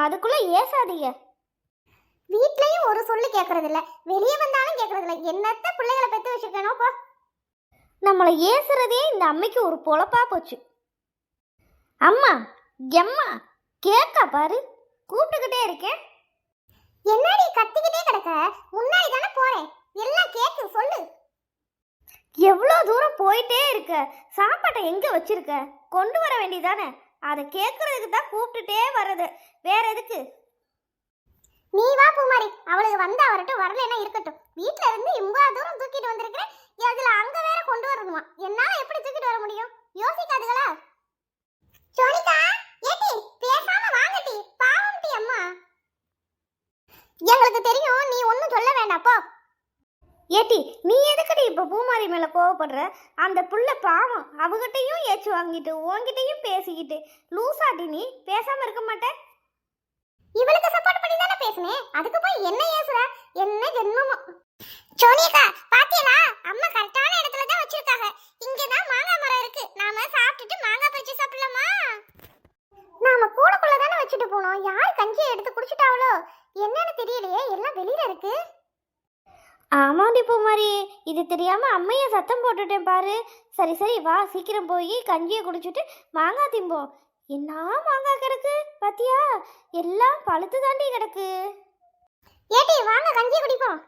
அதுக்குள்ள ஏசாதீங்க. வீட்லயும் ஒரு சொல்லு கேட்கறது இல்ல, வெளியே வந்தாலும் கேட்கறது இல்ல. என்னத்த பிள்ளைகளை பெத்து வச்சிருக்கணும் போ. நம்மளை ஏசுறதே இந்த அம்மைக்கு ஒரு பொழப்பா போச்சு. அம்மா எம்மா கேட்கா பாரு, கூப்பிட்டுக்கிட்டே இருக்கேன். என்னடி கத்திக்கிட்டே கிடக்க? முன்னாடி தானே போறேன், எல்லாம் கேக்கு சொல்லு. எவ்வளோ தூரம் போயிட்டே இருக்க, சாப்பாட்டை எங்க வச்சிருக்க? கொண்டு வர வேண்டியதானே? அதை கேட்கறதுக்கு தான் கூப்பிட்டுட்டே வர்றது, வேற எதுக்கு? நீ வா பூமாரி, அவளுக்கு வந்தா வரட்டும், வரலன்னா இருக்கட்டும். வீட்ல இருந்து இவ்வளவு தூரம் தூக்கிட்டு வந்திருக்கிறேன், அதுல அங்க வேற கொண்டு வரணுமா? என்னால எப்படி தூக்கிட்டு வர முடியும்? யோசிக்காதுகளா? சோனிகா ஏட்டி பேசாம வாங்கட்டி, பாவம் டி அம்மா. எங்களுக்கு தெரியும், நீ ஒன்னும் சொல்ல வேண்டாம் போ. ஏட்டி நீ எதுக்கடி இப்ப பூமாரி மேல கோவப்படுற? அந்த புள்ள பாவம், அவகிட்டையும் ஏச்சு வாங்கிட்டு உன்கிட்டையும் பேசிக்கிட்டு லூசாட்டி நீ பேசாம இருக்க மாட்டேன். இவளுக்கு சப்போர்ட் பண்ணி தானே பேசுனேன், அதுக்கு போய் என்ன ஏசுற? என்ன ஜென்மமோ. சோனிகா பாத்தியலா, அம்மா கரெக்டான இடத்துல தான் வச்சிருக்காங்க. இங்க தான் மாங்காய் மரம் இருக்கு, நாம சாப்பிட்டுட்டு மாங்காய் பறிச்சு சாப்பிடலாமா? நாம கூடக்குள்ள தானே வச்சுட்டு போனோம், யார் கஞ்சியை எடுத்து குடிச்சிட்டாவளோ என்னன்னு தெரியலையே, எல்லாம் வெளியில இருக்கு. ஆமாண்டி பூமாரி, இது தெரியாம அம்மைய சத்தம் போட்டுட்டேன் பாரு. சரி சரி வா, சீக்கிரம் போய் கஞ்சியை குடிச்சிட்டு மாங்காய் திம்போம். என்ன மாங்காய் கிடக்கு பாத்தியா, எல்லாம் பழுத்து தாண்டி கிடக்கு. ஏட்டி வாங்க கஞ்சி குடிப்போம்.